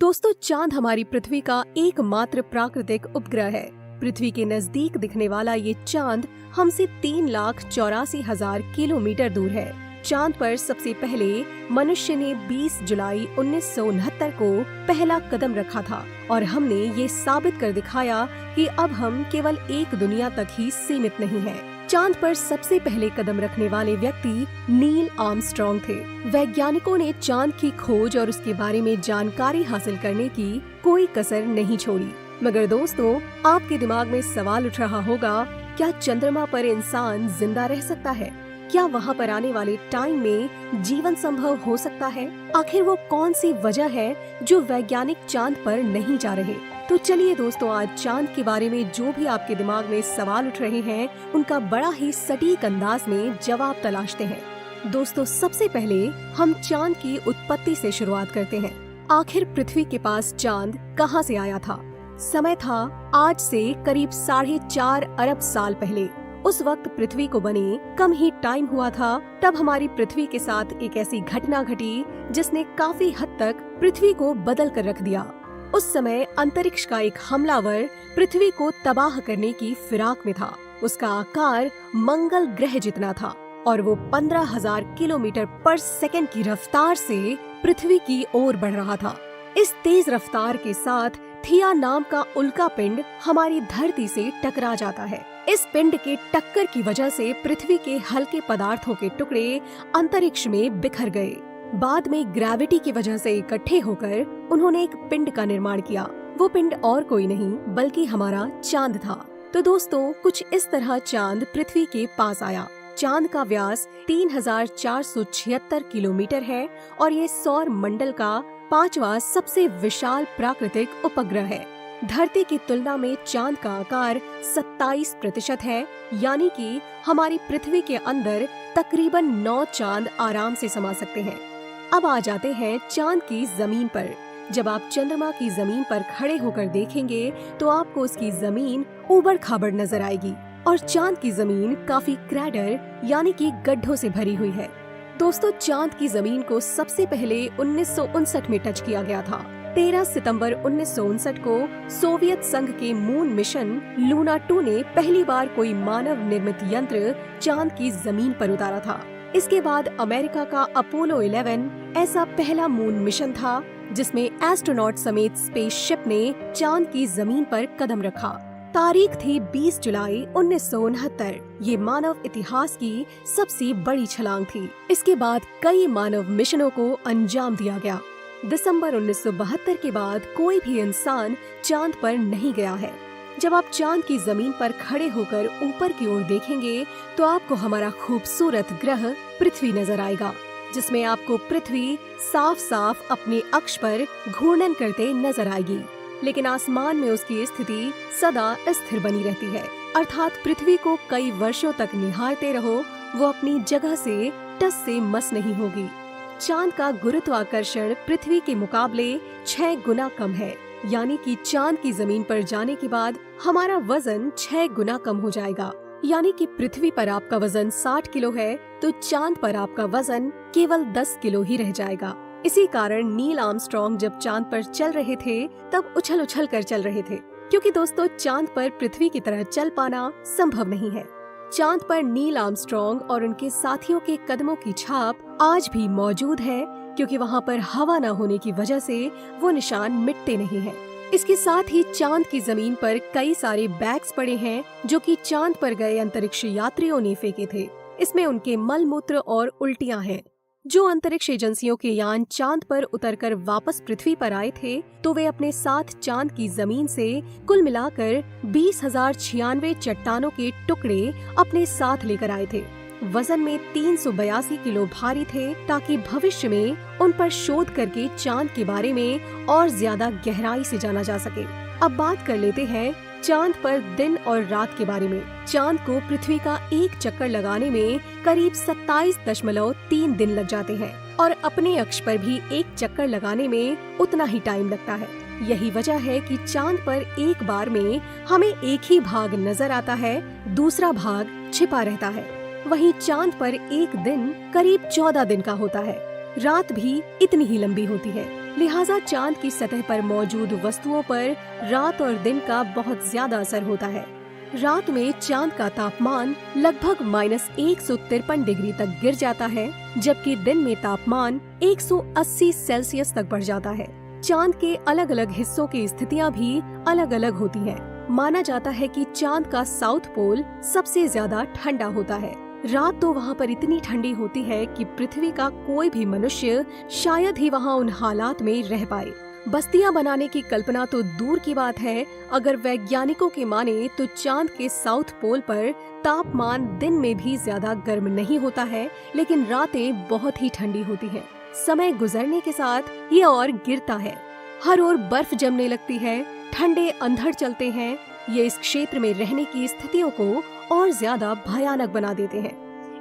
दोस्तों, चांद हमारी पृथ्वी का एकमात्र प्राकृतिक उपग्रह है। पृथ्वी के नजदीक दिखने वाला ये चांद हमसे 3,84,000 किलोमीटर दूर है। चांद पर सबसे पहले मनुष्य ने 20 जुलाई 1969 को पहला कदम रखा था और हमने ये साबित कर दिखाया कि अब हम केवल एक दुनिया तक ही सीमित नहीं हैं। चांद पर सबसे पहले कदम रखने वाले व्यक्ति नील आर्मस्ट्रॉन्ग थे। वैज्ञानिकों ने चांद की खोज और उसके बारे में जानकारी हासिल करने की कोई कसर नहीं छोड़ी। मगर दोस्तों, आपके दिमाग में सवाल उठ रहा होगा, क्या चंद्रमा पर इंसान जिंदा रह सकता है? क्या वहाँ पर आने वाले टाइम में जीवन संभव हो सकता है? आखिर वो कौन सी वजह है जो वैज्ञानिक चांद पर नहीं जा रहे? तो चलिए दोस्तों, आज चांद के बारे में जो भी आपके दिमाग में सवाल उठ रहे हैं, उनका बड़ा ही सटीक अंदाज में जवाब तलाशते हैं। दोस्तों, सबसे पहले हम चांद की उत्पत्ति से शुरुआत करते हैं। आखिर पृथ्वी के पास चांद कहाँ से आया था? समय था आज से करीब 4.5 अरब साल पहले। उस वक्त पृथ्वी को बने कम ही टाइम हुआ था, तब हमारी पृथ्वी के साथ एक ऐसी घटना घटी जिसने काफी हद तक पृथ्वी को बदल कर रख दिया। उस समय अंतरिक्ष का एक हमलावर पृथ्वी को तबाह करने की फिराक में था। उसका आकार मंगल ग्रह जितना था और वो 15,000 किलोमीटर पर सेकंड की रफ्तार से पृथ्वी की ओर बढ़ रहा था। इस तेज रफ्तार के साथ थिया नाम का उल्का पिंड हमारी धरती से टकरा जाता है। इस पिंड के टक्कर की वजह से पृथ्वी के हल्के पदार्थों के टुकड़े अंतरिक्ष में बिखर गए। बाद में ग्रेविटी की वजह से इकट्ठे होकर उन्होंने एक पिंड का निर्माण किया। वो पिंड और कोई नहीं बल्कि हमारा चांद था। तो दोस्तों, कुछ इस तरह चांद पृथ्वी के पास आया। चांद का व्यास 3,476 किलोमीटर है और ये सौर मंडल का 5वां सबसे विशाल प्राकृतिक उपग्रह है। धरती की तुलना में चांद का आकार 27% है, यानी कि हमारी पृथ्वी के अंदर तकरीबन 9 चांद आराम से समा सकते हैं। अब आ जाते हैं चांद की जमीन पर। जब आप चंद्रमा की जमीन पर खड़े होकर देखेंगे तो आपको उसकी जमीन ऊबड़ खाबड़ नजर आएगी और चांद की जमीन काफी क्रैडर यानी कि गड्ढों से भरी हुई है। दोस्तों, चांद की जमीन को सबसे पहले 1959 में टच किया गया था। 13 सितंबर 1959 को सोवियत संघ के मून मिशन लूना 2 ने पहली बार कोई मानव निर्मित यंत्र चांद की जमीन पर उतारा था। इसके बाद अमेरिका का अपोलो 11 ऐसा पहला मून मिशन था जिसमें एस्ट्रोनॉट समेत स्पेसशिप ने चांद की जमीन पर कदम रखा। तारीख थी 20 जुलाई 1969। ये मानव इतिहास की सबसे बड़ी छलांग थी। इसके बाद कई मानव मिशनों को अंजाम दिया गया। दिसंबर 1972 के बाद कोई भी इंसान चांद पर नहीं गया है। जब आप चांद की जमीन पर खड़े होकर ऊपर की ओर देखेंगे तो आपको हमारा खूबसूरत ग्रह पृथ्वी नजर आएगा, जिसमें आपको पृथ्वी साफ साफ अपने अक्ष पर घूर्णन करते नजर आएगी। लेकिन आसमान में उसकी स्थिति सदा स्थिर बनी रहती है, अर्थात पृथ्वी को कई वर्षों तक निहारते रहो, वो अपनी जगह से टस से मस नहीं होगी। चांद का गुरुत्वाकर्षण पृथ्वी के मुकाबले 6 गुना कम है, यानी कि चांद की जमीन पर जाने के बाद हमारा वजन 6 गुना कम हो जाएगा। यानी कि पृथ्वी पर आपका वजन 60 किलो है तो चांद पर आपका वजन केवल 10 किलो ही रह जाएगा। इसी कारण नील आर्मस्ट्रॉन्ग जब चांद पर चल रहे थे तब उछल उछल कर चल रहे थे, क्योंकि दोस्तों, चांद पर पृथ्वी की तरह चल पाना संभव नहीं है। चांद पर नील आर्मस्ट्रॉन्ग और उनके साथियों के कदमों की छाप आज भी मौजूद है, क्योंकि वहाँ पर हवा न होने की वजह से वो निशान मिटते नहीं हैं। इसके साथ ही चांद की जमीन पर कई सारे बैग्स पड़े हैं जो कि चांद पर गए अंतरिक्ष यात्रियों ने फेंके थे। इसमें उनके मल मूत्र और उल्टियां हैं। जो अंतरिक्ष एजेंसियों के यान चांद पर उतरकर वापस पृथ्वी पर आए थे तो वे अपने साथ चांद की जमीन से कुल मिलाकर 20,096 चट्टानों के टुकड़े अपने साथ लेकर आए थे। वजन में 382 किलो भारी थे, ताकि भविष्य में उन पर शोध करके चांद के बारे में और ज्यादा गहराई से जाना जा सके। अब बात कर लेते हैं चांद पर दिन और रात के बारे में। चांद को पृथ्वी का एक चक्कर लगाने में करीब 27.3 दिन लग जाते हैं और अपने अक्ष पर भी एक चक्कर लगाने में उतना ही टाइम लगता है। यही वजह है कि चांद पर एक बार में हमें एक ही भाग नजर आता है, दूसरा भाग छिपा रहता है। वहीं चांद पर एक दिन करीब 14 दिन का होता है। रात भी इतनी ही लंबी होती है। लिहाजा चांद की सतह पर मौजूद वस्तुओं पर रात और दिन का बहुत ज्यादा असर होता है। रात में चांद का तापमान लगभग -153 डिग्री तक गिर जाता है, जबकि दिन में तापमान 180 सेल्सियस तक बढ़ जाता है। चांद के अलग अलग हिस्सों की स्थितियां भी अलग अलग होती हैं। माना जाता है कि चांद का साउथ पोल सबसे ज्यादा ठंडा होता है। रात तो वहाँ पर इतनी ठंडी होती है कि पृथ्वी का कोई भी मनुष्य शायद ही वहाँ उन हालात में रह पाए। बस्तियां बनाने की कल्पना तो दूर की बात है, अगर वैज्ञानिकों की माने तो चांद के साउथ पोल पर तापमान दिन में भी ज्यादा गर्म नहीं होता है, लेकिन रातें बहुत ही ठंडी होती हैं। समय गुजरने के साथ ये और गिरता है, हर ओर बर्फ जमने लगती है, ठंडे अंधड़ चलते हैं। ये इस क्षेत्र में रहने की स्थितियों को और ज्यादा भयानक बना देते हैं।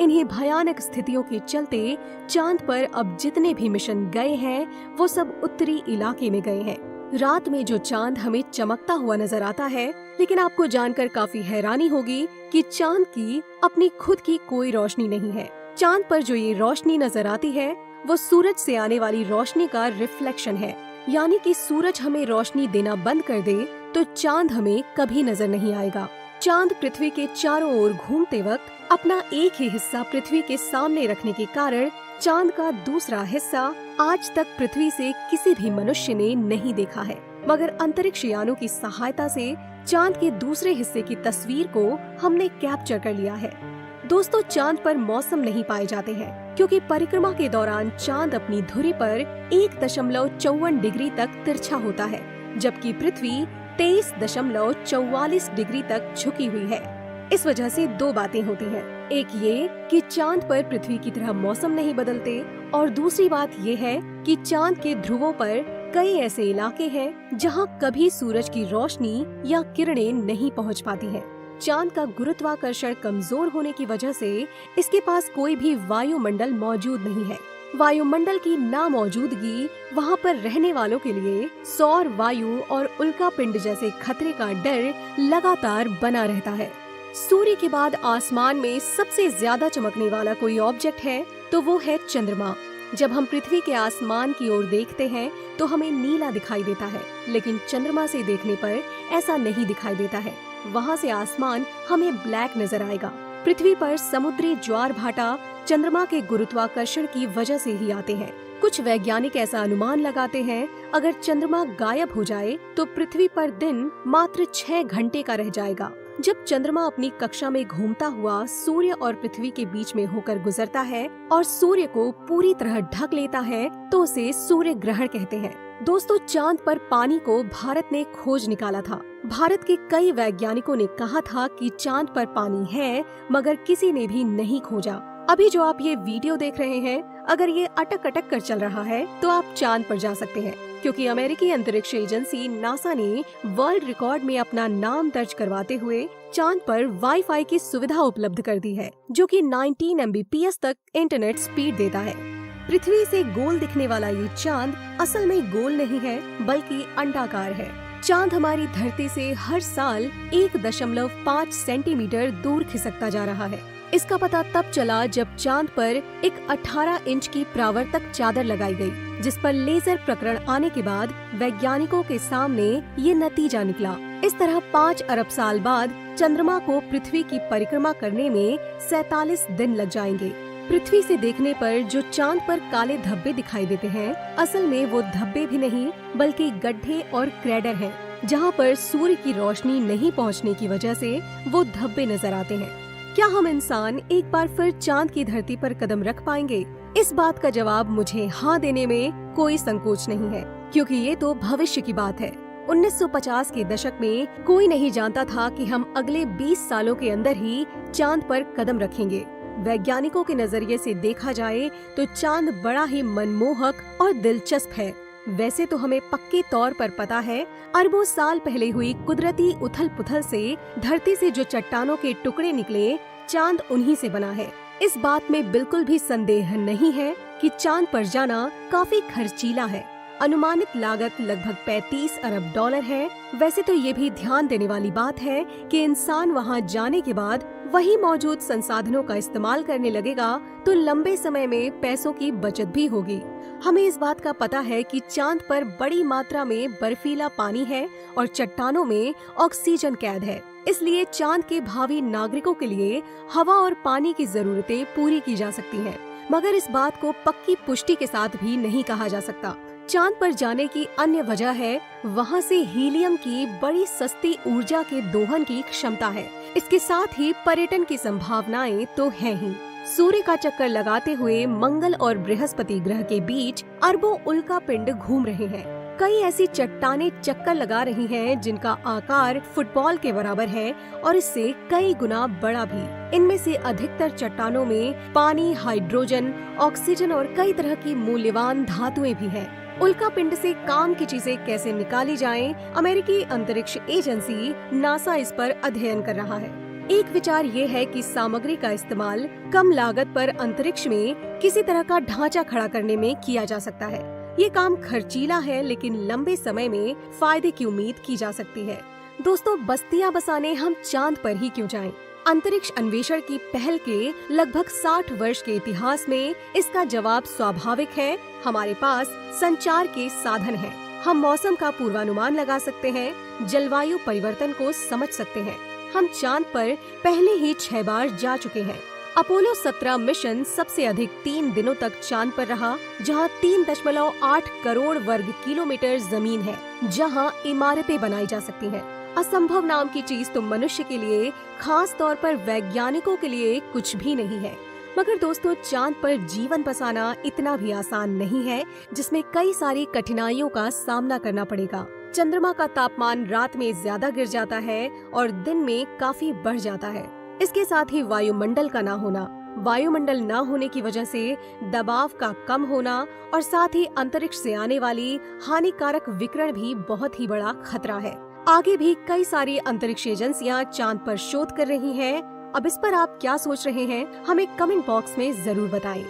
इन्हीं भयानक स्थितियों के चलते चांद पर अब जितने भी मिशन गए हैं वो सब उत्तरी इलाके में गए हैं। रात में जो चांद हमें चमकता हुआ नजर आता है, लेकिन आपको जानकर काफी हैरानी होगी कि चांद की अपनी खुद की कोई रोशनी नहीं है। चांद पर जो ये रोशनी नजर आती है वो सूरज से आने वाली रोशनी का रिफ्लेक्शन है, यानी कि सूरज हमें रोशनी देना बंद कर दे तो चांद हमें कभी नजर नहीं आएगा। चांद पृथ्वी के चारों ओर घूमते वक्त अपना एक ही हिस्सा पृथ्वी के सामने रखने के कारण चांद का दूसरा हिस्सा आज तक पृथ्वी से किसी भी मनुष्य ने नहीं देखा है, मगर अंतरिक्ष यानों की सहायता से चांद के दूसरे हिस्से की तस्वीर को हमने कैप्चर कर लिया है। दोस्तों, चांद पर मौसम नहीं पाए जाते हैं क्योंकि परिक्रमा के दौरान चांद अपनी धुरी पर 1.54 डिग्री तक तिरछा होता है, जबकि पृथ्वी 23.44 डिग्री तक झुकी हुई है। इस वजह से दो बातें होती हैं, एक ये कि चांद पर पृथ्वी की तरह मौसम नहीं बदलते, और दूसरी बात ये है कि चांद के ध्रुवों पर कई ऐसे इलाके हैं जहां कभी सूरज की रोशनी या किरणें नहीं पहुंच पाती हैं। चांद का गुरुत्वाकर्षण कमजोर होने की वजह से इसके पास कोई भी वायुमंडल मौजूद नहीं है। वायुमंडल की नामौजूदगी वहाँ पर रहने वालों के लिए सौर वायु और उल्कापिंड जैसे खतरे का डर लगातार बना रहता है। सूर्य के बाद आसमान में सबसे ज्यादा चमकने वाला कोई ऑब्जेक्ट है तो वो है चंद्रमा। जब हम पृथ्वी के आसमान की ओर देखते हैं तो हमें नीला दिखाई देता है, लेकिन चंद्रमा से देखने पर ऐसा नहीं दिखाई देता है। वहाँ से आसमान हमें ब्लैक नजर आएगा। पृथ्वी पर समुद्री ज्वार भाटा चंद्रमा के गुरुत्वाकर्षण की वजह से ही आते हैं। कुछ वैज्ञानिक ऐसा अनुमान लगाते हैं, अगर चंद्रमा गायब हो जाए तो पृथ्वी पर दिन मात्र 6 घंटे का रह जाएगा। जब चंद्रमा अपनी कक्षा में घूमता हुआ सूर्य और पृथ्वी के बीच में होकर गुजरता है और सूर्य को पूरी तरह ढक लेता है तो उसे सूर्य ग्रहण कहते हैं। दोस्तों, चांद पर पानी को भारत ने खोज निकाला था। भारत के कई वैज्ञानिकों ने कहा था कि चांद पर पानी है, मगर किसी ने भी नहीं खोजा। अभी जो आप ये वीडियो देख रहे हैं, अगर ये अटक अटक कर चल रहा है तो आप चांद पर जा सकते हैं, क्योंकि अमेरिकी अंतरिक्ष एजेंसी नासा ने वर्ल्ड रिकॉर्ड में अपना नाम दर्ज करवाते हुए चांद पर वाईफाई की सुविधा उपलब्ध कर दी है, जो कि 19 MBPS तक इंटरनेट स्पीड देता है। पृथ्वी से गोल दिखने वाला ये चांद असल में गोल नहीं है, बल्कि अंडाकार है। चांद हमारी धरती से हर साल 1.5 सेंटीमीटर दूर खिसकता जा रहा है। इसका पता तब चला जब चांद पर एक 18 इंच की परावर्तक चादर लगाई गई, जिस पर लेजर प्रकरण आने के बाद वैज्ञानिकों के सामने ये नतीजा निकला। इस तरह 5 अरब साल बाद चंद्रमा को पृथ्वी की परिक्रमा करने में 47 दिन लग जाएंगे। पृथ्वी से देखने पर जो चांद पर काले धब्बे दिखाई देते हैं, असल में वो धब्बे भी नहीं बल्कि गड्ढे और क्रेडर हैं, जहाँ पर सूर्य की रोशनी नहीं पहुँचने की वजह से वो धब्बे नजर आते हैं। क्या हम इंसान एक बार फिर चांद की धरती पर कदम रख पाएंगे? इस बात का जवाब मुझे हाँ देने में कोई संकोच नहीं है, क्योंकि ये तो भविष्य की बात है। 1950 के दशक में कोई नहीं जानता था कि हम अगले 20 सालों के अंदर ही चांद पर कदम रखेंगे। वैज्ञानिकों के नजरिए से देखा जाए तो चांद बड़ा ही मनमोहक और दिलचस्प है। वैसे तो हमें पक्के तौर पर पता है, अरबों साल पहले हुई कुदरती उथल पुथल से धरती से जो चट्टानों के टुकड़े निकले, चांद उन्हीं से बना है। इस बात में बिल्कुल भी संदेह नहीं है कि चांद पर जाना काफी खर्चीला है। अनुमानित लागत लगभग 35 अरब डॉलर है। वैसे तो ये भी ध्यान देने वाली बात है कि इंसान वहाँ जाने के बाद वही मौजूद संसाधनों का इस्तेमाल करने लगेगा तो लंबे समय में पैसों की बचत भी होगी। हमें इस बात का पता है कि चांद पर बड़ी मात्रा में बर्फीला पानी है और चट्टानों में ऑक्सीजन कैद है। इसलिए चांद के भावी नागरिकों के लिए हवा और पानी की जरूरतें पूरी की जा सकती हैं। मगर इस बात को पक्की पुष्टि के साथ भी नहीं कहा जा सकता। चांद पर जाने की अन्य वजह है वहाँ से हीलियम की बड़ी सस्ती ऊर्जा के दोहन की क्षमता है। इसके साथ ही पर्यटन की संभावनाएं तो हैं ही। सूर्य का चक्कर लगाते हुए मंगल और बृहस्पति ग्रह के बीच अरबों उल्कापिंड घूम रहे हैं। कई ऐसी चट्टानें चक्कर लगा रही हैं जिनका आकार फुटबॉल के बराबर है और इससे कई गुना बड़ा भी। इनमें से अधिकतर चट्टानों में पानी, हाइड्रोजन, ऑक्सीजन और कई तरह की मूल्यवान धातुएं भी हैं। उल्कापिंड से काम की चीजें कैसे निकाली जाएं, अमेरिकी अंतरिक्ष एजेंसी नासा इस पर अध्ययन कर रहा है। एक विचार ये है कि सामग्री का इस्तेमाल कम लागत पर अंतरिक्ष में किसी तरह का ढांचा खड़ा करने में किया जा सकता है। ये काम खर्चीला है लेकिन लंबे समय में फायदे की उम्मीद की जा सकती है। दोस्तों, बस्तियां बसाने हम चांद पर ही क्यों जाएं? अंतरिक्ष अन्वेषण की पहल के लगभग 60 वर्ष के इतिहास में इसका जवाब स्वाभाविक है। हमारे पास संचार के साधन हैं। हम मौसम का पूर्वानुमान लगा सकते हैं, जलवायु परिवर्तन को समझ सकते हैं। हम चांद पर पहले ही 6 बार जा चुके हैं। अपोलो 17 मिशन सबसे अधिक 3 दिनों तक चांद पर रहा, जहां 3.8 करोड़ वर्ग किलोमीटर जमीन है, जहां इमारतें बनाई जा सकती हैं। असंभव नाम की चीज तो मनुष्य के लिए, खास तौर पर वैज्ञानिकों के लिए कुछ भी नहीं है। मगर दोस्तों, चांद पर जीवन बसाना इतना भी आसान नहीं है, जिसमें कई सारी कठिनाइयों का सामना करना पड़ेगा। चंद्रमा का तापमान रात में ज्यादा गिर जाता है और दिन में काफी बढ़ जाता है। इसके साथ ही वायुमंडल का ना होना, वायुमंडल न होने की वजह से दबाव का कम होना और साथ ही अंतरिक्ष से आने वाली हानिकारक विकिरण भी बहुत ही बड़ा खतरा है। आगे भी कई सारी अंतरिक्ष एजेंसियां चांद पर शोध कर रही हैं। अब इस पर आप क्या सोच रहे हैं, हमें कमेंट बॉक्स में जरूर बताएं।